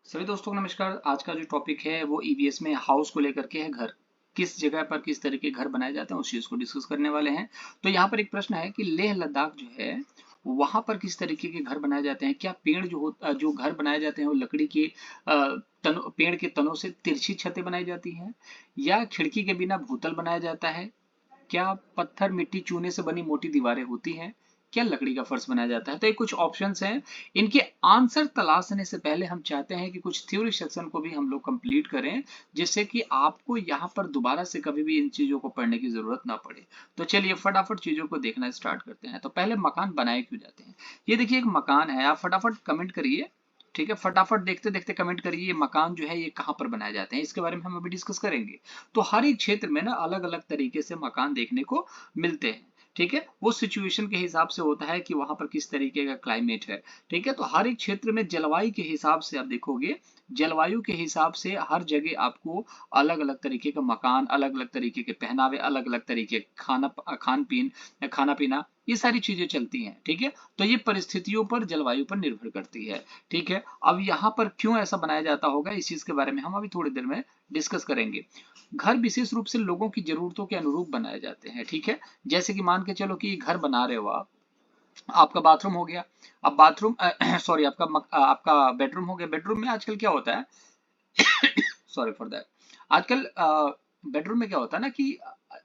सभी दोस्तों को नमस्कार। आज का जो टॉपिक है वो ईवीएस में हाउस को लेकर के है। घर किस जगह पर किस तरह के घर बनाए जाते हैं उस चीज को डिस्कस करने वाले हैं। तो यहाँ पर एक प्रश्न है कि लेह लद्दाख जो है वहां पर किस तरीके के घर बनाए जाते हैं। क्या पेड़ जो घर बनाए जाते हैं वो लकड़ी के पेड़ के तनों से तिरछी छतें बनाई जाती हैं या खिड़की के बिना भूतल बनाया जाता है। क्या पत्थर मिट्टी चूने से बनी मोटी दीवारें होती हैं। क्या लकड़ी का फर्श बनाया जाता है। तो ये कुछ ऑप्शंस हैं। इनके आंसर तलाशने से पहले हम चाहते हैं कि कुछ थ्योरी सेक्शन को भी हम लोग कंप्लीट करें, जिससे कि आपको यहाँ पर दोबारा से कभी भी इन चीजों को पढ़ने की जरूरत ना पड़े। तो चलिए फटाफट चीजों को देखना स्टार्ट करते हैं। तो पहले मकान बनाए क्यों जाते हैं। ये देखिए एक मकान है, आप फटाफट कमेंट करिए। ठीक है, फटाफट देखते देखते कमेंट करिए ये मकान जो है ये कहाँ पर बनाए जाते हैं, इसके बारे में हम अभी डिस्कस करेंगे। तो हर एक क्षेत्र में ना अलग अलग तरीके से मकान देखने को मिलते हैं। ठीक है, वो सिचुएशन के हिसाब से होता है कि वहां पर किस तरीके का क्लाइमेट है। ठीक है, तो हर एक क्षेत्र में जलवायु के हिसाब से आप देखोगे, जलवायु के हिसाब से हर जगह आपको अलग अलग तरीके का मकान, अलग अलग तरीके के पहनावे, अलग अलग तरीके खाना पीना, ये सारी चीजें चलती हैं। ठीक है, तो ये परिस्थितियों पर, जलवायु पर निर्भर करती है। ठीक है, अब यहाँ पर क्यों ऐसा बनाया जाता होगा इस चीज के बारे में हम अभी थोड़ी देर में डिस्कस करेंगे। घर विशेष रूप से लोगों की जरूरतों के अनुरूप बनाए जाते हैं। ठीक है, जैसे कि मान के चलो कि घर बना रहे हो आप, आपका बाथरूम हो गया। अब बाथरूम सॉरी आपका बेडरूम हो गया। बेडरूम में आजकल क्या होता है, सॉरी फॉर दैट, आजकल बेडरूम में क्या होता है ना कि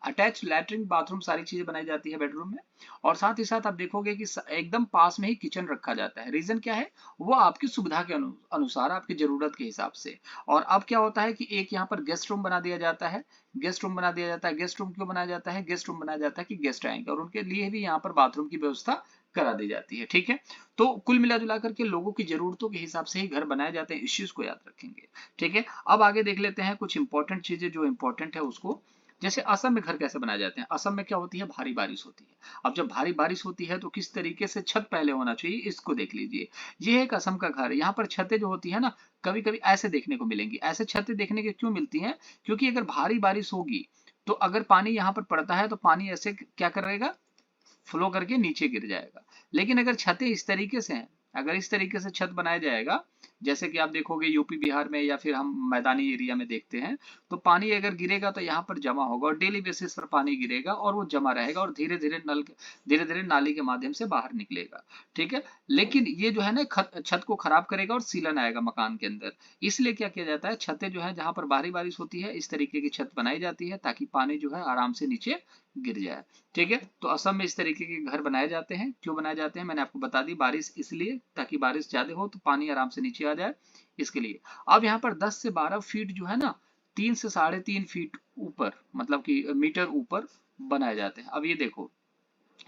अटैच लैट्रिन बाथरूम सारी चीजें बनाई जाती है बेडरूम में। और साथ ही साथ आप देखोगे कि एकदम पास में ही किचन रखा जाता है। रीजन क्या है, वो आपकी सुविधा के अनुसार, आपकी जरूरत के हिसाब से। और अब क्या होता है कि एक यहाँ पर गेस्ट रूम बना दिया जाता है। गेस्ट रूम बना दिया जाता है। गेस्ट रूम क्यों बनाया जाता है, गेस्ट रूम बनाया जाता है कि गेस्ट आएंगे और उनके लिए भी यहाँ पर बाथरूम की व्यवस्था करा दी जाती है। ठीक है, तो कुल मिला जुला करके लोगों की जरूरतों के हिसाब से ही घर बनाए जाते हैं, इस चीज को याद रखेंगे। ठीक है, अब आगे देख लेते हैं कुछ इंपॉर्टेंट चीजें जो इंपॉर्टेंट है उसको। जैसे असम में घर कैसे बनाए जाते हैं। असम में क्या होती है, भारी बारिश होती है। अब जब भारी बारिश होती है तो किस तरीके से छत पहले होना चाहिए इसको देख लीजिए। ये एक असम का घर है। यहाँ पर छतें जो होती है ना, कभी कभी ऐसे देखने को मिलेंगी। ऐसे छतें देखने के क्यों मिलती हैं, क्योंकि अगर भारी बारिश होगी तो अगर पानी यहाँ पर पड़ता है तो पानी ऐसे क्या करेगा, फ्लो करके नीचे गिर जाएगा। लेकिन अगर छतें इस तरीके से हैं, अगर इस तरीके से छत बनाया जाएगा, जैसे कि आप देखोगे यूपी बिहार में या फिर हम मैदानी एरिया में देखते हैं, तो पानी अगर गिरेगा तो यहाँ पर जमा होगा और डेली बेसिस पर पानी गिरेगा और वो जमा रहेगा और धीरे धीरे नाली के माध्यम से बाहर निकलेगा। ठीक है, लेकिन ये जो है ना छत को खराब करेगा और सीलन आएगा मकान के अंदर। इसलिए क्या किया जाता है, छतें जो है जहां पर भारी बारिश होती है इस तरीके की छत बनाई जाती है ताकि पानी जो है आराम से नीचे गिर जाए। ठीक है, तो असम में इस तरीके के घर बनाए जाते हैं। क्यों बनाए जाते हैं मैंने आपको बता दी, बारिश इसलिए ताकि बारिश ज्यादा हो तो पानी आराम से नीचे आ जाए, इसके लिए। अब यहाँ पर 10 से 12 फीट जो है ना, 3 से 3.5 फीट ऊपर, मतलब कि मीटर ऊपर बनाए जाते हैं। अब ये देखो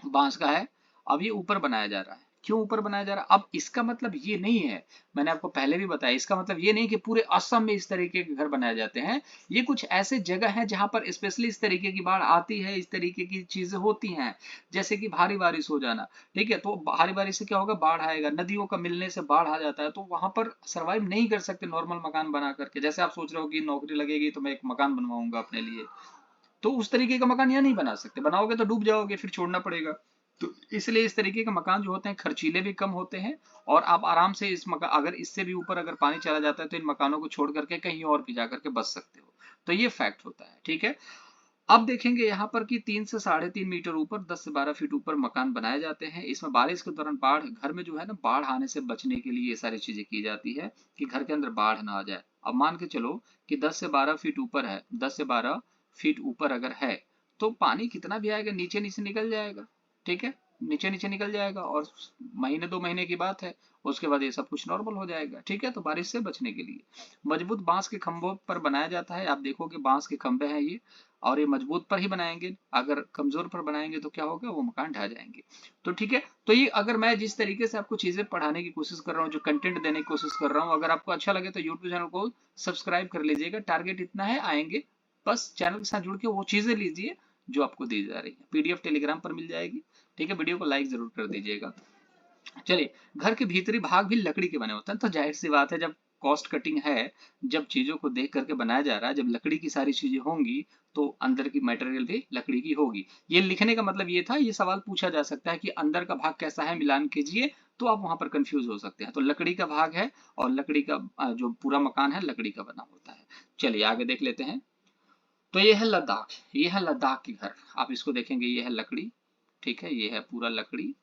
बांस का है, अब ये ऊपर बनाया जा रहा है। क्यों ऊपर बनाया जा रहा है, अब इसका मतलब ये नहीं है, मैंने आपको पहले भी बताया, इसका मतलब ये नहीं कि पूरे असम में इस तरीके के घर बनाए जाते हैं। ये कुछ ऐसे जगह हैं जहां पर स्पेशली इस तरीके की बाढ़ आती है, इस तरीके की चीजें होती हैं, जैसे कि भारी बारिश हो जाना। ठीक है, तो भारी बारिश से क्या होगा, बाढ़ आएगा, नदियों का मिलने से बाढ़ आ जाता है, तो वहां पर सर्वाइव नहीं कर सकते नॉर्मल मकान बना करके। जैसे आप सोच रहे हो कि नौकरी लगेगी तो मैं एक मकान बनवाऊंगा अपने लिए, तो उस तरीके का मकान यहाँ नहीं बना सकते, बनाओगे तो डूब जाओगे, फिर छोड़ना पड़ेगा। तो इसलिए इस तरीके के मकान जो होते हैं खर्चीले भी कम होते हैं और आप आराम से इस मकान, अगर इससे भी ऊपर अगर पानी चला जाता है तो इन मकानों को छोड़ करके कहीं और भी जा करके बच सकते हो। तो ये फैक्ट होता है। ठीक है, अब देखेंगे यहाँ पर कि 3 से 3.5 मीटर ऊपर, 10 से 12 फीट ऊपर मकान बनाए जाते हैं। इसमें बारिश के दौरान बाढ़, घर में जो है ना बाढ़ आने से बचने के लिए ये सारी चीजें की जाती है कि घर के अंदर बाढ़ ना आ जाए। अब मान के चलो कि 10 से 12 फीट ऊपर है, 10 से 12 फीट ऊपर अगर है तो पानी कितना भी आएगा नीचे नीचे निकल जाएगा। ठीक है, नीचे नीचे निकल जाएगा और महीने 2 महीने की बात है, उसके बाद ये सब कुछ नॉर्मल हो जाएगा। ठीक है, तो बारिश से बचने के लिए मजबूत बांस के खंभों पर बनाया जाता है। आप देखोगे बांस के खंभे हैं ये, और ये मजबूत पर ही बनाएंगे। अगर कमजोर पर बनाएंगे तो क्या होगा, वो मकान ढह जाएंगे। तो ठीक है, तो ये अगर मैं जिस तरीके से आपको चीजें पढ़ाने की कोशिश कर रहा हूँ, जो कंटेंट देने की कोशिश कर रहा हूँ, अगर आपको अच्छा लगे तो यूट्यूब चैनल को सब्सक्राइब कर लीजिएगा। टारगेट इतना है, आएंगे, बस चैनल के साथ जुड़ के वो चीजें लीजिए जो आपको दी जा रही है। पीडीएफ टेलीग्राम पर मिल जाएगी। ठीक है, वीडियो को लाइक जरूर कर दीजिएगा। चलिए, घर के भीतरी भाग भी लकड़ी के बने होते हैं, तो जाहिर सी बात है जब कॉस्ट कटिंग है, जब चीजों को देख करके बनाया जा रहा है, जब लकड़ी की सारी चीजें होंगी तो अंदर की मटेरियल भी लकड़ी की होगी। ये लिखने का मतलब ये था, ये सवाल पूछा जा सकता है कि अंदर का भाग कैसा है, मिलान कीजिए तो आप वहां पर कंफ्यूज हो सकते हैं। तो लकड़ी का भाग है और लकड़ी का जो पूरा मकान है लकड़ी का बना होता है। चलिए आगे देख लेते हैं। तो ये है लद्दाख, ये है लद्दाख के घर। आप इसको देखेंगे, ये है लकड़ी, ठीक है, ये है पूरा लकड़ी,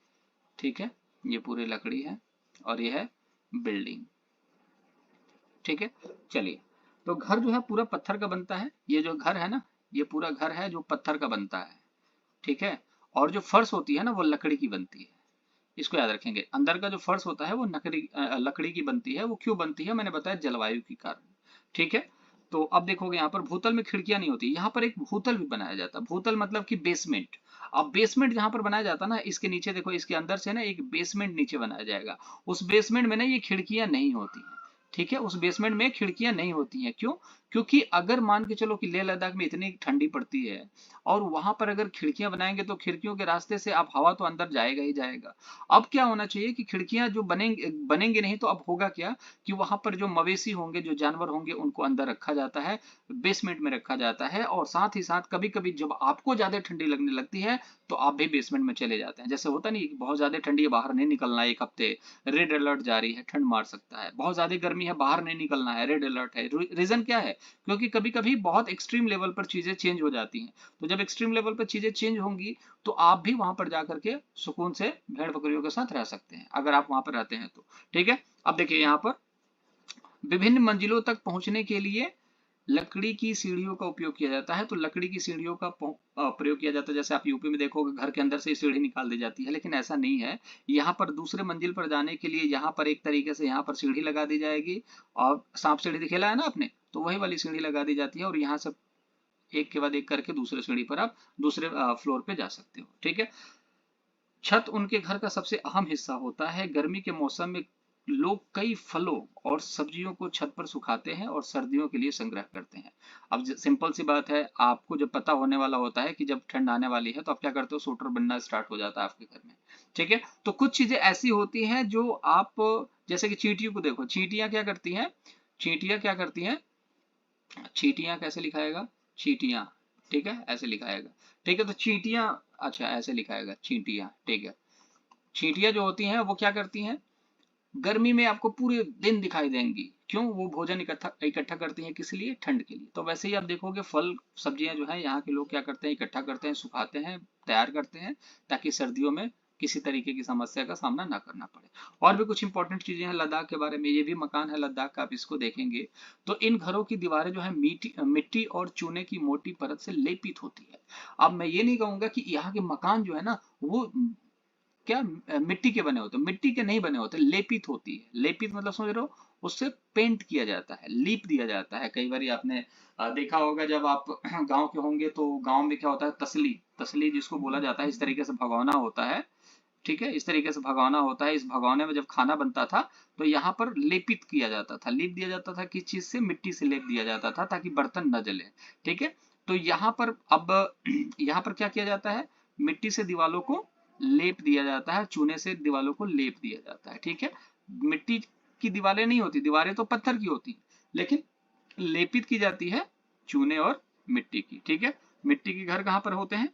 ठीक है, ये पूरी लकड़ी है और ये है बिल्डिंग, ठीक है। चलिए, तो घर जो है पूरा पत्थर का बनता है। ये जो घर है ना, ये पूरा घर है जो पत्थर का बनता है, ठीक है। और जो फर्श होती है ना वो लकड़ी की बनती है। इसको याद रखेंगे, अंदर का जो फर्श होता है वो लकड़ी की बनती है। वो क्यों बनती है मैंने बताया, जलवायु के कारण, ठीक है। तो अब देखोगे यहाँ पर भूतल में खिड़कियां नहीं होती, यहाँ पर एक भूतल भी बनाया जाता है। भूतल मतलब कि बेसमेंट। अब बेसमेंट जहां पर बनाया जाता है ना, इसके नीचे देखो, इसके अंदर से ना एक बेसमेंट नीचे बनाया जाएगा। उस बेसमेंट में ना ये खिड़कियां नहीं होती हैं, ठीक है। उस बेसमेंट में खिड़कियां नहीं होती हैं, क्यों? क्योंकि अगर मान के चलो कि लेह लद्दाख में इतनी ठंडी पड़ती है और वहां पर अगर खिड़कियां बनाएंगे तो खिड़कियों के रास्ते से अब हवा तो अंदर जाएगा ही जाएगा। अब क्या होना चाहिए कि खिड़कियां जो बनेंगे नहीं, तो अब होगा क्या कि वहां पर जो मवेशी होंगे, जो जानवर होंगे, उनको अंदर रखा जाता है, बेसमेंट में रखा जाता है। और साथ ही साथ कभी कभी जब आपको ज्यादा ठंडी लगने लगती है तो आप भी बेसमेंट में चले जाते हैं। जैसे होता नहीं, बहुत ज्यादा ठंडी है, बाहर नहीं निकलना है एक हफ्ते, रेड अलर्ट जारी है, ठंड मार सकता है। बहुत ज्यादा गर्मी है, बाहर नहीं निकलना है, रेड अलर्ट है। रीजन क्या है? क्योंकि कभी कभी बहुत एक्सट्रीम लेवल पर चीजें चेंज हो जाती हैं। तो जब एक्सट्रीम लेवल पर चीजें चेंज होंगी तो आप भी वहां पर जाकर के सुकून से भेड़ बकरियों के साथ रह सकते हैं, अगर आप वहां पर रहते हैं तो, ठीक है। अब देखिए यहाँ पर विभिन्न मंजिलों तक पहुंचने के लिए लकड़ी की सीढ़ियों का उपयोग किया जाता है। तो लकड़ी की सीढ़ियों का प्रयोग किया जाता है। जैसे आप यूपी में देखोगे, घर के अंदर से सीढ़ी निकाल दी जाती है, लेकिन ऐसा नहीं है। यहाँ पर दूसरे मंजिल पर जाने के लिए यहाँ पर एक तरीके से यहाँ पर सीढ़ी लगा दी जाएगी। और सांप सीढ़ी खेला है ना आपने, तो वही वाली सीढ़ी लगा दी जाती है और यहाँ से एक के बाद एक करके दूसरे सीढ़ी पर आप दूसरे फ्लोर पे जा सकते हो, ठीक है। छत उनके घर का सबसे अहम हिस्सा होता है। गर्मी के मौसम में लोग कई फलों और सब्जियों को छत पर सुखाते हैं और सर्दियों के लिए संग्रह करते हैं। अब सिंपल सी बात है, आपको जब पता होने वाला होता है कि जब ठंड आने वाली है तो आप क्या करते हो, स्वेटर बनना स्टार्ट हो जाता है आपके घर में, ठीक है। तो कुछ चीजें ऐसी होती हैं जो आप, जैसे कि चींटियों को देखो, चींटियां क्या करती हैं, चींटियां क्या करती हैं, चींटियां कैसे लिखाएगा, चींटियां, ठीक है, ऐसे लिखाएगा, ठीक है। तो चींटियां, अच्छा ऐसे लिखाएगा चींटियां, ठीक है। चींटियां जो होती हैं वो क्या करती हैं, गर्मी में आपको पूरे दिन दिखाई देंगी। क्यों? वो भोजन इकट्ठा इकट्ठा करती हैं, किस लिए? ठंड के लिए। तो वैसे ही आप देखोगे फल सब्जियां जो है यहाँ के लोग क्या करते हैं, इकट्ठा करते हैं, सुखाते हैं, तैयार करते हैं, ताकि सर्दियों में किसी तरीके की समस्या का सामना ना करना पड़े। और भी कुछ इंपॉर्टेंट चीजें हैं लद्दाख के बारे में। ये भी मकान है लद्दाख का, आप इसको देखेंगे तो इन घरों की दीवारें जो है मिट्टी और चूने की मोटी परत से लेपित होती है। अब मैं ये नहीं कहूंगा कि यहाँ के मकान जो है ना वो क्या मिट्टी के बने होते, मिट्टी के नहीं बने होते, लेपित होती है। लेपित मतलब समझ रहे हो, उससे पेंट किया जाता है, लीप दिया जाता है। कई बार आपने देखा होगा, जब आप गांव के होंगे तो गांव में क्या होता है, तसली, तसली जिसको बोला जाता है, इस तरीके से भगोना होता है, ठीक है, इस तरीके से भगोना होता है। इस भगोने में जब खाना बनता था तो यहाँ पर लेपित किया जाता था, लीप दिया जाता था, किस चीज से, मिट्टी से लेप दिया जाता था ताकि बर्तन न जले, ठीक है। तो यहाँ पर अब यहाँ पर क्या किया जाता है, मिट्टी से दीवालों को लेप दिया जाता है, चूने से दीवालों को लेप दिया जाता है, ठीक है। मिट्टी की दीवारें नहीं होती, दीवारें तो पत्थर की होती, लेकिन लेपित की जाती है चूने और मिट्टी की, ठीक है। मिट्टी के घर कहाँ पर होते हैं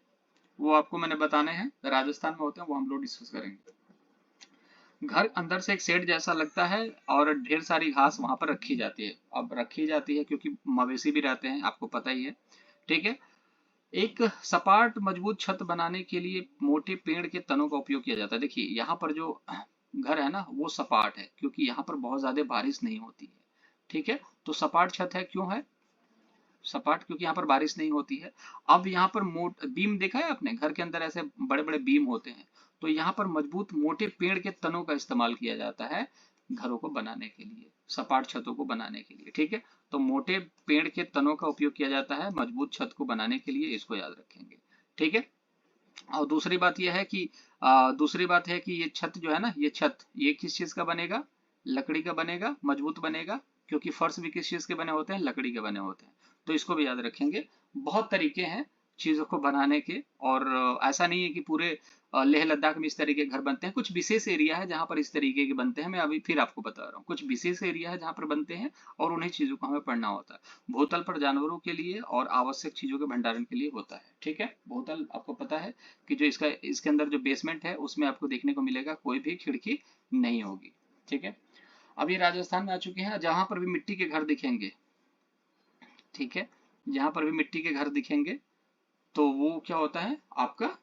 वो आपको मैंने बताने हैं, राजस्थान में होते हैं, वो हम लोग डिस्कस करेंगे। घर अंदर से एक शेड जैसा लगता है और ढेर सारी घास वहां पर रखी जाती है। अब रखी जाती है क्योंकि मवेशी भी रहते हैं, आपको पता ही है, ठीक है। एक सपाट मजबूत छत बनाने के लिए मोटे पेड़ के तनों का उपयोग किया जाता है। देखिए यहाँ पर जो घर है ना वो सपाट है, क्योंकि यहाँ पर बहुत ज्यादा बारिश नहीं होती है, ठीक है। तो सपाट छत है, क्यों है सपाट? क्योंकि यहाँ पर बारिश नहीं होती है। अब यहाँ पर मोट बीम देखा है आपने, घर के अंदर ऐसे बड़े बड़े बीम होते हैं। तो यहाँ पर मजबूत मोटे पेड़ के तनों का इस्तेमाल किया जाता है घरों को बनाने के लिए, सपाट छतों को बनाने के लिए, ठीक है। तो मोटे पेड़ के तनों का उपयोग किया जाता है मजबूत छत को बनाने के लिए, इसको याद रखेंगे, ठीक है। और दूसरी बात यह है कि दूसरी बात है कि ये छत जो है ना, ये छत ये किस चीज का बनेगा, लकड़ी का बनेगा, मजबूत बनेगा, क्योंकि फर्श भी किस चीज के बने होते हैं, लकड़ी के बने होते हैं। तो इसको भी याद रखेंगे। बहुत तरीके हैं चीजों को बनाने के, और ऐसा नहीं है कि पूरे लेह लद्दाख में इस तरीके के घर बनते हैं। कुछ विशेष एरिया है जहां पर इस तरीके के बनते हैं, मैं अभी फिर आपको बता रहा हूँ। कुछ विशेष एरिया है जहां पर बनते हैं और उन्हीं चीजों को हमें पढ़ना होता है। भूतल पर जानवरों के लिए और आवश्यक चीजों के भंडारण के लिए होता है। ठीक है, भूतल आपको पता है कि जो इसके अंदर जो बेसमेंट है उसमें आपको देखने को मिलेगा कोई भी खिड़की नहीं होगी। ठीक है, अब ये राजस्थान में आ चुके हैं, जहां पर भी मिट्टी के घर दिखेंगे, ठीक है, जहां पर भी मिट्टी के घर दिखेंगे तो वो क्या होता है, आपका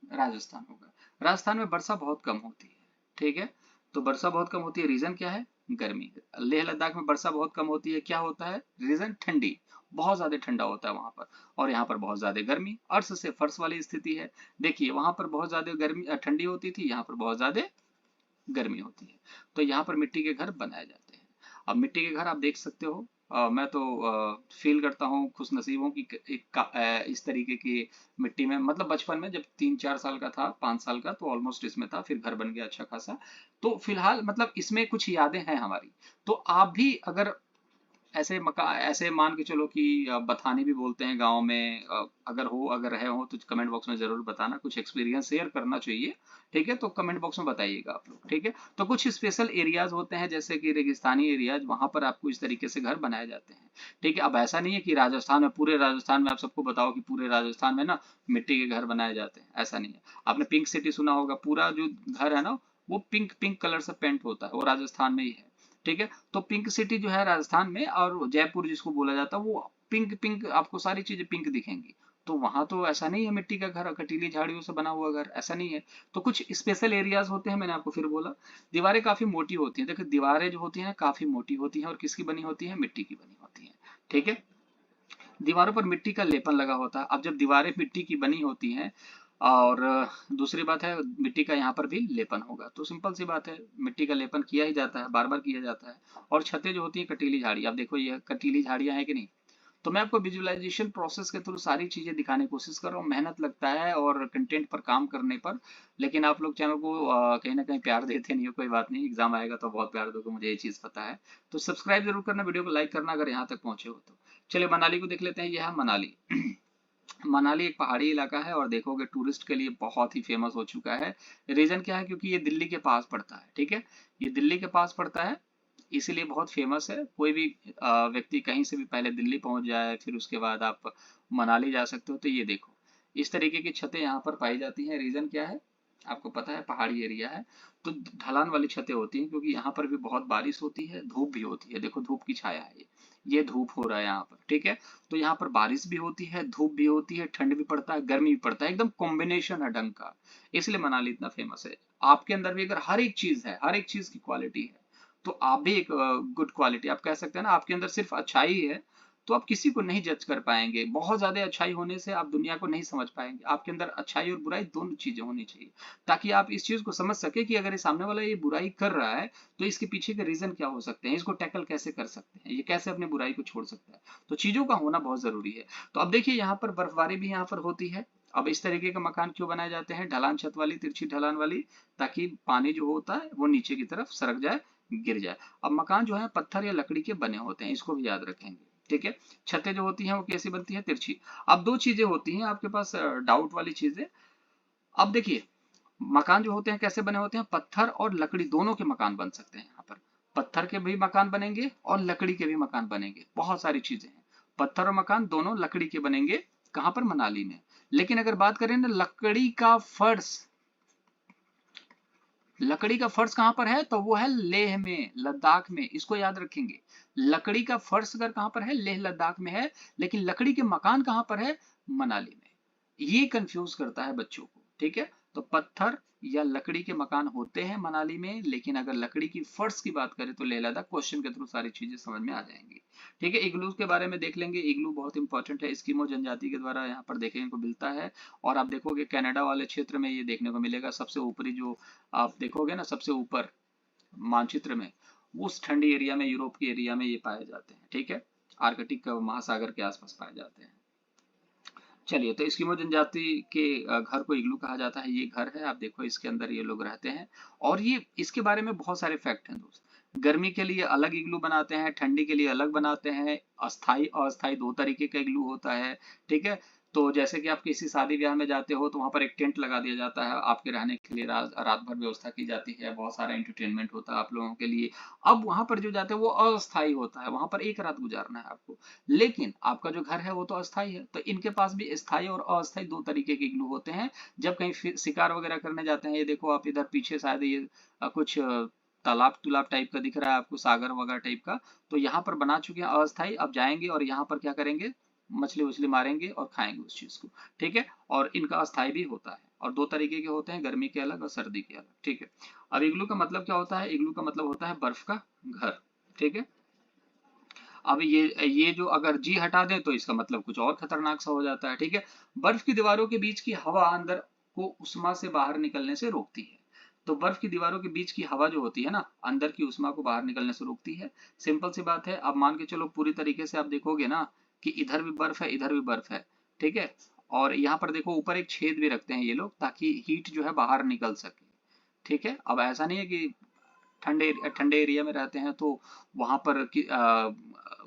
राजस्थान होगा। राजस्थान में वर्षा बहुत कम होती है। ठीक है, तो वर्षा बहुत कम होती है, रीजन क्या है, गर्मी। लेह लद्दाख में वर्षा बहुत कम होती है, क्या होता है रीजन, ठंडी, बहुत ज्यादा ठंडा होता है वहां पर। और यहाँ पर बहुत ज्यादा गर्मी, अर्श से फर्श वाली स्थिति है। देखिए वहां पर बहुत ज्यादा गर्मी ठंडी होती थी, यहाँ पर बहुत ज्यादा गर्मी होती है। तो यहाँ पर मिट्टी के घर बनाए जाते हैं। अब मिट्टी के घर आप देख सकते हो, मैं तो फील करता हूँ खुश नसीब हूँ कि इस तरीके की मिट्टी में, मतलब बचपन में जब 3-4 साल का था, 5 साल का, तो ऑलमोस्ट इसमें था, फिर घर बन गया अच्छा खासा। तो फिलहाल मतलब इसमें कुछ यादें हैं हमारी। तो आप भी अगर ऐसे मान के चलो कि बथानी भी बोलते हैं गांव में, अगर रहे हो तो कमेंट बॉक्स में जरूर बताना, कुछ एक्सपीरियंस शेयर करना चाहिए। ठीक है, तो कमेंट बॉक्स में बताइएगा आप लोग। ठीक है, तो कुछ स्पेशल एरियाज होते हैं जैसे कि रेगिस्तानी एरियाज, वहां पर आपको इस तरीके से घर बनाए जाते हैं। ठीक है, अब ऐसा नहीं है कि राजस्थान में, पूरे राजस्थान में आप सबको बताओ कि पूरे राजस्थान में ना मिट्टी के घर बनाए जाते हैं, ऐसा नहीं है। आपने पिंक सिटी सुना होगा, पूरा जो घर है ना वो पिंक पिंक कलर से पेंट होता है, वो राजस्थान में ही है। ठीक है, तो पिंक सिटी जो है राजस्थान में, और जयपुर जिसको बोला जाता है, वो पिंक पिंक, आपको सारी चीजें पिंक दिखेंगी। तो वहां तो ऐसा नहीं है मिट्टी का घर, कटीली झाड़ियों से बना हुआ घर, ऐसा नहीं है। तो कुछ स्पेशल एरियाज होते हैं, मैंने आपको फिर बोला। दीवारें काफी मोटी होती हैं, देखो दीवारें जो होती हैं काफी मोटी होती हैं, और किसकी बनी होती है, मिट्टी की बनी होती है। ठीक है, दीवारों पर मिट्टी का लेपन लगा होता है। अब जब दीवारें मिट्टी की बनी होती हैं, और दूसरी बात है मिट्टी का यहाँ पर भी लेपन होगा, तो सिंपल सी बात है, मिट्टी का लेपन किया ही जाता है, बार बार किया जाता है। और छतें जो होती हैं कटीली झाड़ी, अब देखो ये कटीली झाड़ियां हैं कि नहीं। तो मैं आपको विजुअलाइजेशन प्रोसेस के थ्रू सारी चीजें दिखाने की कोशिश कर रहा हूँ, मेहनत लगता है और कंटेंट पर काम करने पर। लेकिन आप लोग चैनल को कहीं ना कहीं प्यार देते नहीं हो, कोई बात नहीं, एग्जाम आएगा तो बहुत प्यार दोगे, मुझे ये चीज पता है। तो सब्सक्राइब जरूर करना, वीडियो को लाइक करना अगर यहाँ तक पहुंचे हो तो। चलिए मनाली को देख लेते हैं, यह है मनाली। मनाली एक पहाड़ी इलाका है, और देखोगे टूरिस्ट के लिए बहुत ही फेमस हो चुका है। रीजन क्या है, क्योंकि ये दिल्ली के पास पड़ता है। ठीक है, ये दिल्ली के पास पड़ता है, इसीलिए बहुत फेमस है। कोई भी व्यक्ति कहीं से भी पहले दिल्ली पहुंच जाए, फिर उसके बाद आप मनाली जा सकते हो। तो ये देखो इस तरीके की छतें यहाँ पर पाई जाती हैं। रीजन क्या है, आपको पता है पहाड़ी एरिया है, तो ढलान वाली छतें होती हैं, क्योंकि यहाँ पर भी बहुत बारिश होती है, धूप भी होती है। देखो धूप की छाया है, ये धूप हो रहा है यहाँ पर। ठीक है, तो यहाँ पर बारिश भी होती है, धूप भी होती है, ठंड भी पड़ता है, गर्मी भी पड़ता है, एकदम कॉम्बिनेशन है ढंग का। इसलिए मनाली इतना फेमस है। आपके अंदर भी अगर हर एक चीज है, हर एक चीज की क्वालिटी है, तो आप भी एक गुड क्वालिटी, आप कह सकते हैं ना, आपके अंदर सिर्फ अच्छाई है, तो आप किसी को नहीं जज कर पाएंगे। बहुत ज्यादा अच्छाई होने से आप दुनिया को नहीं समझ पाएंगे। आपके अंदर अच्छाई और बुराई दोनों चीजें होनी चाहिए, ताकि आप इस चीज को समझ सके कि अगर ये सामने वाला ये बुराई कर रहा है तो इसके पीछे के रीजन क्या हो सकते हैं, इसको टैकल कैसे कर सकते हैं, ये कैसे अपनी बुराई को छोड़ सकता है। तो चीजों का होना बहुत जरूरी है। तो अब देखिए यहाँ पर बर्फबारी भी यहाँ पर होती है। अब इस तरीके का मकान क्यों बनाए जाते हैं, ढलान छत वाली, तिरछी ढलान वाली, ताकि पानी जो होता है वो नीचे की तरफ सरक जाए, गिर जाए। अब मकान जो है पत्थर या लकड़ी के बने होते हैं, इसको भी याद रखेंगे। ठीक है, छतें जो होती हैं वो कैसी बनती है, तिरछी। अब दो चीजें होती हैं आपके पास डाउट वाली चीजें। अब देखिए मकान जो होते हैं कैसे बने होते हैं, पत्थर और लकड़ी दोनों के मकान बन सकते हैं। यहाँ पर पत्थर के भी मकान बनेंगे और लकड़ी के भी मकान बनेंगे, बहुत सारी चीजें हैं। पत्थर और मकान दोनों लकड़ी के बनेंगे, कहां पर, मनाली में। लेकिन अगर बात करें ना लकड़ी का फर्श, लकड़ी का फर्श कहां पर है, तो वो है लेह में, लद्दाख में, इसको याद रखेंगे। लकड़ी का फर्श अगर कहां पर है, लेह लद्दाख में है, लेकिन लकड़ी के मकान कहां पर है, मनाली में। ये कंफ्यूज करता है बच्चों को। ठीक है, तो पत्थर या लकड़ी के मकान होते हैं मनाली में, लेकिन अगर लकड़ी की फर्श की बात करें तो लेह लद्दाख। क्वेश्चन के थ्रू सारी चीजें समझ में आ जाएंगी। ठीक है, इग्लू के बारे में देख लेंगे। इग्लू बहुत इंपॉर्टेंट है, एस्किमो जनजाति के द्वारा यहाँ पर देखने को मिलता है। और आप देखोगे कनाडा वाले क्षेत्र में ये देखने को मिलेगा, सबसे ऊपरी जो आप देखोगे ना, सबसे ऊपर मानचित्र में, उस ठंडी एरिया में, यूरोप के एरिया में ये पाए जाते हैं। ठीक है, आर्कटिक महासागर के आसपास पाए जाते हैं। चलिए, तो एस्किमो जनजाति के घर को इग्लू कहा जाता है। ये घर है, आप देखो इसके अंदर ये लोग रहते हैं। और ये इसके बारे में बहुत सारे फैक्ट हैं दोस्त। गर्मी के लिए अलग इग्लू बनाते हैं, ठंडी के लिए अलग बनाते हैं, अस्थाई और अस्थाई दो तरीके का इग्लू होता है। ठीक है, तो जैसे कि आप किसी शादी ब्याह में जाते हो तो वहां पर एक टेंट लगा दिया जाता है, आपके रहने के लिए रात भर व्यवस्था की जाती है, बहुत सारा एंटरटेनमेंट होता है आप लोगों के लिए। अब वहां पर जो जाते हैं वो अस्थायी होता है, वहां पर एक रात गुजारना है आपको। लेकिन आपका जो घर है वो तो अस्थायी है, तो इनके पास भी स्थायी और अस्थायी दो तरीके के इग्लू होते हैं। जब कहीं शिकार वगैरह करने जाते हैं, ये देखो आप इधर पीछे शायद ये कुछ तालाब तुलाब टाइप का दिख रहा है आपको, सागर वगैरह टाइप का, तो यहाँ पर बना चुके हैं अस्थायी। अब जाएंगे और यहाँ पर क्या करेंगे, मछली उछली मारेंगे और खाएंगे उस चीज को, ठीक है। और इनका अस्थायी भी होता है, और दो तरीके के होते हैं, गर्मी के अलग और सर्दी के अलग, ठीक है। अब इग्लू का मतलब क्या होता है, इग्लू का मतलब होता है बर्फ का घर, ठीक है। अब ये जो अगर जी हटा दें तो इसका मतलब कुछ और खतरनाक सा हो जाता है, ठीक है। बर्फ की दीवारों के बीच की हवा अंदर को उष्मा से बाहर निकलने से रोकती है। तो बर्फ की दीवारों के बीच की हवा जो होती है ना, अंदर की उष्मा को बाहर निकलने से रोकती है। सिंपल सी बात है। अब मान के चलो पूरी तरीके से आप देखोगे ना कि इधर भी बर्फ है, इधर भी बर्फ है, ठीक है। और यहाँ पर देखो ऊपर एक छेद भी रखते हैं ये लोग, ताकि हीट जो है बाहर निकल सके, ठीक है। अब ऐसा नहीं है कि ठंडे ठंडे एरिया में रहते हैं तो वहां पर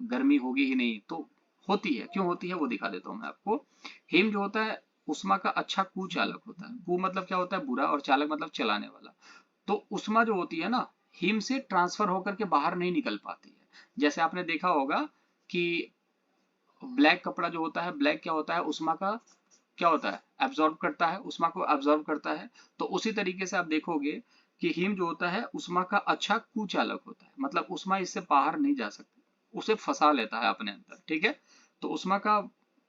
गर्मी होगी ही नहीं, तो होती है। क्यों होती है वो दिखा देता हूँ मैं आपको। हिम जो होता है उष्मा का अच्छा कुचालक होता है। कु मतलब क्या होता है, बुरा, और चालक मतलब चलाने वाला। तो उष्मा जो होती है ना, हिम से ट्रांसफर होकर के बाहर नहीं निकल पाती है। जैसे आपने देखा होगा कि ब्लैक कपड़ा जो होता है, ब्लैक क्या होता है, उष्मा का क्या होता है, एब्जॉर्ब करता है, उष्मा को एब्जॉर्ब करता है। तो उसी तरीके से आप देखोगे कि हिम जो होता है उष्मा का अच्छा कुचालक होता है, मतलब उष्मा इससे बाहर नहीं जा सकती, उसे फंसा लेता है अपने अंदर, ठीक है। तो उष्मा का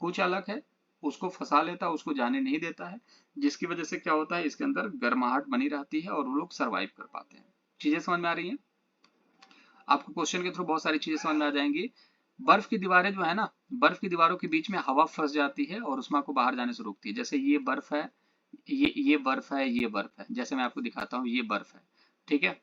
कुचालक है, उसको फंसा लेता है, उसको जाने नहीं देता है, जिसकी वजह से क्या होता है, इसके अंदर गर्माहट बनी रहती है और वो लोग सर्वाइव कर पाते हैं। चीजें समझ में आ रही हैं आपको, क्वेश्चन के थ्रू बहुत सारी चीजें समझ में आ जाएंगी। बर्फ की दीवारें जो है ना, बर्फ की दीवारों के बीच में हवा फंस जाती है और उष्मा को बाहर जाने से रोकती है। जैसे ये बर्फ है, ये बर्फ है, ये बर्फ है, जैसे मैं आपको दिखाता हूँ, ये बर्फ है, ठीक है।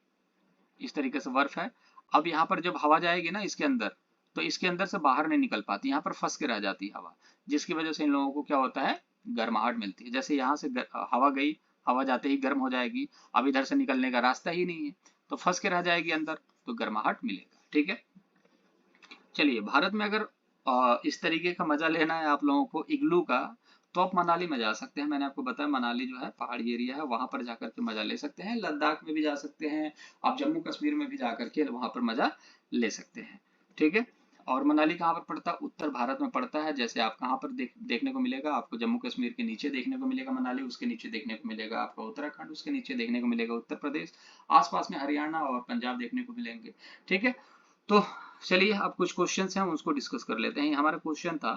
इस तरीके से बर्फ है। अब यहाँ पर जब हवा जाएगी ना इसके अंदर, तो इसके अंदर से बाहर नहीं निकल पाती, यहाँ पर फंस के रह जाती है हवा, जिसकी वजह से इन लोगों को क्या होता है, गर्माहट मिलती है। जैसे यहाँ से हवा गई, हवा जाते ही गर्म हो जाएगी, अब इधर से निकलने का रास्ता ही नहीं है, तो फंस के रह जाएगी अंदर, तो गर्माहट मिलेगा, ठीक है। चलिए, भारत में अगर इस तरीके का मजा लेना है आप लोगों को इग्लू का, तो आप मनाली में जा सकते हैं। मैंने आपको बताया मनाली जो है पहाड़ी एरिया है, वहां पर जाकर के मजा ले सकते हैं। लद्दाख में भी जा सकते हैं, आप जम्मू कश्मीर में भी जाकर के वहां पर मजा ले सकते हैं, ठीक है। और मनाली कहाँ पर पड़ता है, उत्तर भारत में पड़ता है। जैसे आप कहाँ पर देखने को मिलेगा, आपको जम्मू कश्मीर के नीचे देखने को मिलेगा मनाली, उसके नीचे देखने को मिलेगा आपका उत्तराखंड, उसके नीचे देखने को मिलेगा उत्तर प्रदेश, आसपास में हरियाणा और पंजाब देखने को मिलेंगे, ठीक है। तो चलिए अब कुछ क्वेश्चंस हैं उसको डिस्कस कर लेते हैं। हमारा क्वेश्चन था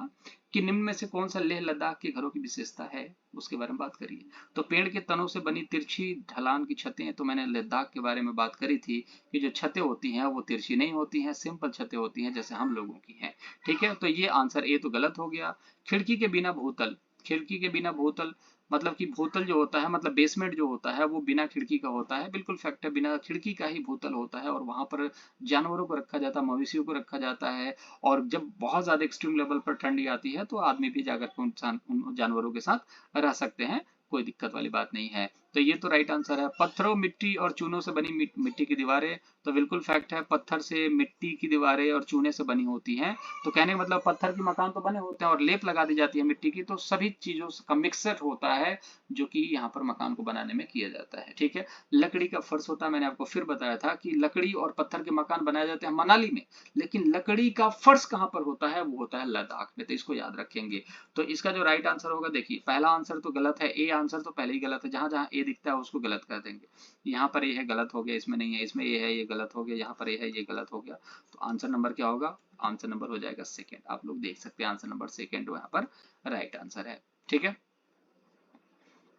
कि निम्न में से कौन सा लेह लद्दाख के घरों की विशेषता है, उसके बारे में बात करिए। तो पेड़ के तनों से बनी तिरछी ढलान की छतें, तो मैंने लद्दाख के बारे में बात करी थी कि जो छतें होती हैं वो तिरछी नहीं होती हैं, सिंपल छतें होती हैं जैसे हम लोगों की हैं, ठीक है। तो ये आंसर ए तो गलत हो गया। खिड़की के बिना भूतल, खिड़की के बिना भूतल मतलब कि भूतल जो होता है, मतलब बेसमेंट जो होता है वो बिना खिड़की का होता है, बिल्कुल फैक्ट है, बिना खिड़की का ही भूतल होता है। और वहां पर जानवरों को रखा जाता है, मवेशियों को रखा जाता है। और जब बहुत ज्यादा एक्सट्रीम लेवल पर ठंडी आती है तो आदमी भी जाकर के उन जानवरों के साथ रह सकते हैं, कोई दिक्कत वाली बात नहीं है। तो ये तो राइट आंसर है। पत्थरों, मिट्टी और चूनों से बनी मिट्टी की दीवारें, तो बिल्कुल फैक्ट है, पत्थर से, मिट्टी की दीवारें और चूने से बनी होती हैं। तो कहने का मतलब पत्थर के मकान तो बने होते हैं और लेप लगा दी जाती है मिट्टी की, तो सभी चीजों का मिक्सर होता है जो कि यहाँ पर मकान को बनाने में किया जाता है, ठीक है। लकड़ी का फर्श होता है, मैंने आपको फिर बताया था कि लकड़ी और पत्थर के मकान बनाए जाते हैं मनाली में, लेकिन लकड़ी का फर्श कहाँ पर होता है, वो होता है लद्दाख में, तो इसको याद रखेंगे। तो इसका जो राइट आंसर होगा, देखिए पहला आंसर तो गलत है, ए आंसर तो पहले ही गलत है, जहां जहां ए दिखता है उसको गलत कर देंगे। यहाँ पर ए है, गलत हो गया, इसमें नहीं है, इसमें ए है, ये गलत हो गया, यहाँ पर ए है, ये गलत हो गया। तो आंसर नंबर क्या होगा, आंसर नंबर हो जाएगा सेकेंड। आप लोग देख सकते हैं आंसर नंबर सेकेंड यहाँ पर राइट आंसर है, ठीक है।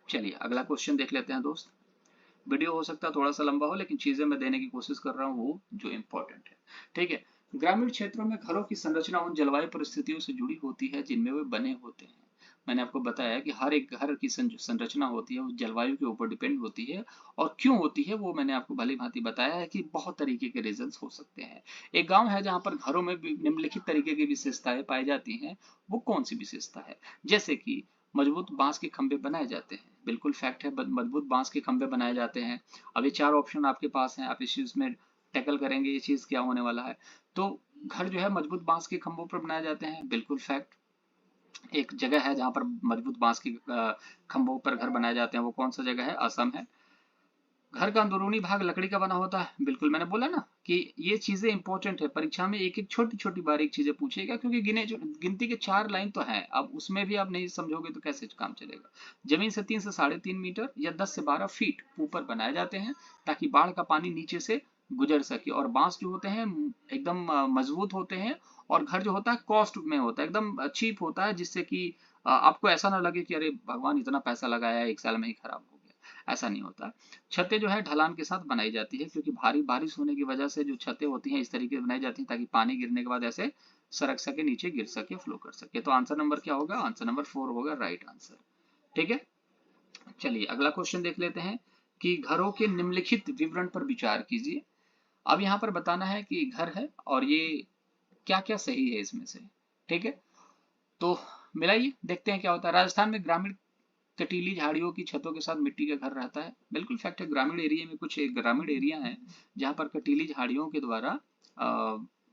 चलिए अगला क्वेश्चन देख लेते हैं दोस्त। वीडियो हो सकता है थोड़ा सा लंबा हो, लेकिन चीजें मैं देने की कोशिश कर रहा हूँ वो जो इम्पोर्टेंट है, ठीक है। ग्रामीण क्षेत्रों में घरों की संरचना उन जलवायु परिस्थितियों से जुड़ी होती है जिनमें वे बने होते हैं। मैंने आपको बताया कि हर एक घर की संरचना होती है उस जलवायु के ऊपर डिपेंड होती है। और क्यों होती है वो मैंने आपको भली भांति बताया है कि बहुत तरीके के रीजन हो सकते हैं। एक गांव है जहां पर घरों में निम्नलिखित तरीके की विशेषताएं पाई जाती हैं। वो कौन सी विशेषता है, जैसे कि मजबूत बांस के खंभे बनाए जाते हैं, बिल्कुल फैक्ट है, मजबूत बांस के खंभे बनाए जाते हैं। अब ये चार ऑप्शन आपके पास हैं, आप इस चीज में टैकल करेंगे ये चीज क्या होने वाला है। तो घर जो है मजबूत बांस के खंभों पर बनाए जाते हैं, बिल्कुल फैक्ट। एक जगह है जहां पर मजबूत बांस की खंभों पर घर बनाए जाते हैं, वो कौन सा जगह है? असम है। घर का अंदरूनी भाग लकड़ी का बना होता है, बिल्कुल मैंने बोला ना कि ये चीजें इंपॉर्टेंट है, परीक्षा में एक एक छोटी छोटी बारीक चीजें पूछेगा, क्योंकि गिनती के 4 लाइन तो हैं, अब उसमें भी आप नहीं समझोगे तो कैसे काम चलेगा। जमीन से 3 से 3.5 मीटर या 10 से 12 फीट ऊपर बनाए जाते हैं ताकि बाढ़ का पानी नीचे से गुजर सके। और बांस जो होते हैं एकदम मजबूत होते हैं, और घर जो होता है कॉस्ट में होता है, एकदम चीप होता है, जिससे कि आपको ऐसा ना लगे कि अरे भगवान इतना पैसा लगाया है 1 साल में ही खराब हो गया, ऐसा नहीं होता। छतें जो है ढलान के साथ बनाई जाती है, क्योंकि भारी बारिश होने की वजह से जो छतें होती हैं इस तरीके से बनाई जाती हैं ताकि पानी गिरने के बाद ऐसे सरक सके, नीचे गिर सके, फ्लो कर सके। तो आंसर नंबर क्या होगा? आंसर नंबर 4 होगा राइट आंसर। ठीक है, चलिए अगला क्वेश्चन देख लेते हैं कि घरों के निम्नलिखित विवरण पर विचार कीजिए। अब यहाँ पर बताना है कि घर है और ये क्या क्या सही है इसमें से। ठीक है, तो मिलाइए, देखते हैं क्या होता है। राजस्थान में ग्रामीण कटीली झाड़ियों की छतों के साथ मिट्टी का घर रहता है, बिल्कुल फैक्ट है। ग्रामीण एरिया में कुछ एक ग्रामीण एरिया है जहाँ पर कटीली झाड़ियों के द्वारा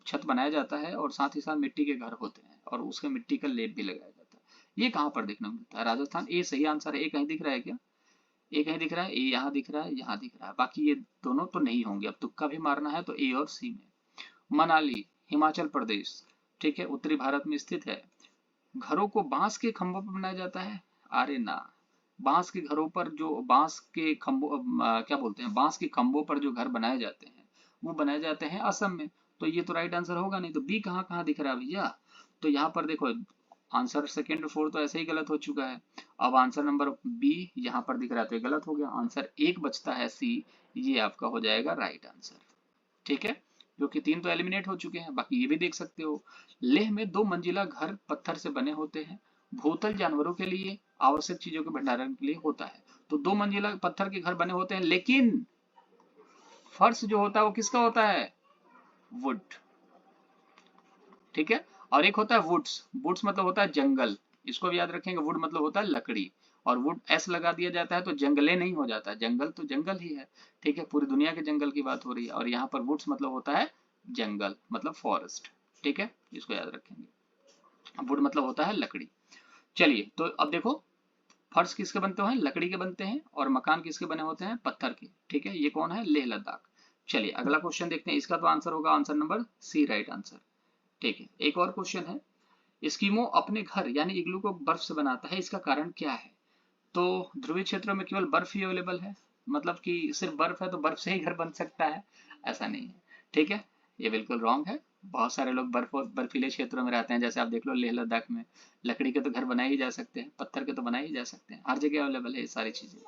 छत बनाया जाता है, और साथ ही साथ मिट्टी के घर होते हैं, और उसके मिट्टी का लेप भी लगाया जाता है। ये कहाँ पर देखने को मिलता है? राजस्थान। ए सही आंसर है। ए कहीं दिख रहा है क्या? ए कहीं दिख रहा है? ए यहाँ दिख रहा है, यहाँ दिख रहा है, बाकी ये दोनों तो नहीं होंगे। अब तुक्का भी मारना है तो ए और सी में। मनाली हिमाचल प्रदेश, ठीक है, उत्तरी भारत में स्थित है। घरों को बांस के खंभों पर बनाया जाता है? अरे ना, बांस के घरों पर जो बांस के खंभों क्या बोलते हैं, बांस के खंभों पर जो घर बनाए जाते हैं वो बनाए जाते हैं असम में। तो ये तो राइट आंसर होगा नहीं, तो बी कहाँ कहाँ दिख रहा है भैया? तो यहाँ पर देखो, आंसर सेकेंड और फोर्थ तो ऐसे ही गलत हो चुका है। अब आंसर नंबर बी यहाँ पर दिख रहा है तो ये गलत हो गया। आंसर एक बचता है सी, ये आपका हो जाएगा राइट आंसर। ठीक है, क्योंकि 3 तो एलिमिनेट हो चुके हैं, बाकी ये भी देख सकते हो। लेह में 2 मंजिला घर पत्थर से बने होते हैं, भूतल जानवरों के लिए आवश्यक चीजों के भंडारण के लिए होता है। तो 2 मंजिला पत्थर के घर बने होते हैं, लेकिन फर्श जो होता है वो किसका होता है? वुड। ठीक है, और एक होता है वुड्स। वुड्स मतलब होता है जंगल, इसको भी याद रखेंगे। वुड मतलब होता है लकड़ी, और वुड एस लगा दिया जाता है तो जंगले नहीं हो जाता, जंगल तो जंगल ही है। ठीक है, पूरी दुनिया के जंगल की बात हो रही है, और यहाँ पर वुड्स मतलब होता है जंगल, मतलब फॉरेस्ट। ठीक है, इसको याद रखेंगे। वुड मतलब होता है लकड़ी। चलिए, तो अब देखो, फर्श किसके बनते हैं? लकड़ी के बनते हैं, और मकान किसके बने होते हैं? पत्थर के। ठीक है, ये कौन है? लेह लद्दाख। चलिए अगला क्वेश्चन देखते हैं, इसका तो आंसर होगा answer number C right answer. ठीक है, एक और क्वेश्चन है। एस्किमो अपने घर यानी इग्लू को बर्फ से बनाता है, इसका कारण क्या है? तो ध्रुवीय क्षेत्रों में केवल बर्फ ही अवेलेबल है, मतलब कि सिर्फ बर्फ है तो बर्फ से ही घर बन सकता है? ऐसा नहीं है। ठीक है, ये बिल्कुल रॉन्ग है। बहुत सारे लोग बर्फीले क्षेत्रों में रहते हैं, जैसे आप देख लो लेह लद्दाख में लकड़ी के तो घर बनाए ही जा सकते हैं, पत्थर के तो बनाए ही जा सकते हैं, हर जगह अवेलेबल है ये सारी चीजें।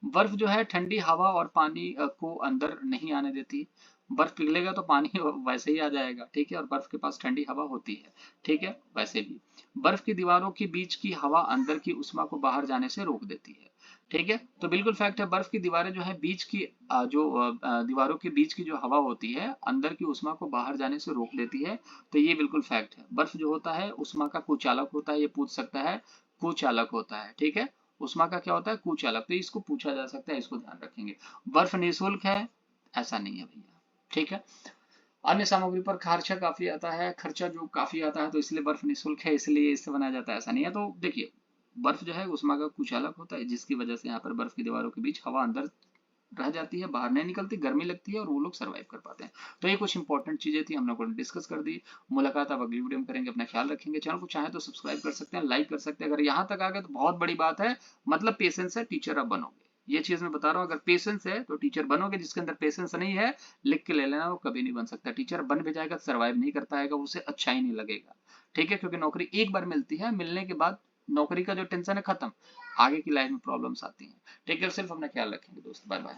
बर्फ जो है ठंडी हवा और पानी को अंदर नहीं आने देती। बर्फ पिघलेगा तो पानी वैसे ही आ जाएगा। ठीक है, और बर्फ के पास ठंडी हवा होती है। ठीक है, वैसे भी बर्फ की दीवारों के बीच की हवा अंदर की उष्मा को बाहर जाने से रोक देती है। ठीक है, तो बिल्कुल फैक्ट है, बर्फ की दीवारें जो है बीच की दीवारों के बीच की जो हवा होती है अंदर की उष्मा को बाहर जाने से रोक देती है। तो ये बिल्कुल फैक्ट है। बर्फ जो होता है उष्मा का कुचालक होता है, ये पूछ सकता है, कुचालक होता है। ठीक है, उष्मा का क्या होता है? कुचालक। तो इसको पूछा जा सकता है, इसको ध्यान रखेंगे। बर्फ निःशुल्क है? ऐसा नहीं है भैया। ठीक है, अन्य सामग्री पर खर्चा काफी आता है, खर्चा जो काफी आता है, तो इसलिए बर्फ निःशुल्क है, इसलिए इससे बनाया जाता है, ऐसा नहीं है। तो देखिए, बर्फ जो है उष्मा का कुचालक होता है, जिसकी वजह से यहाँ पर बर्फ की दीवारों के बीच हवा अंदर रह जाती है, बाहर नहीं निकलती, गर्मी लगती है, और वो लोग सर्वाइव कर पाते हैं। तो ये कुछ इंपॉर्टेंट चीजें थी, हम लोग को डिस्कस कर दी। मुलाकात अब अगली वीडियो में करेंगे। अपना ख्याल रखेंगे। चैनल को चाहे तो सब्सक्राइब कर सकते हैं, लाइक कर सकते हैं। अगर यहाँ तक आ गए तो बहुत बड़ी बात है, मतलब पेशेंस है, टीचर अब बनोगे। ये चीज मैं बता रहा हूँ, अगर पेशेंस है तो टीचर बनोगे। जिसके अंदर पेशेंस नहीं है, लिख के ले लेना, वो कभी नहीं बन सकता। टीचर बन भी जाएगा, सर्वाइव नहीं कर पाएगा, उसे अच्छा ही नहीं लगेगा। ठीक है, क्योंकि नौकरी एक बार मिलती है, मिलने के बाद नौकरी का जो टेंशन है खत्म, आगे की लाइफ में प्रॉब्लम्स आती हैं। ठीक है, सिर्फ अपना ख्याल रखेंगे दोस्त। Bye bye.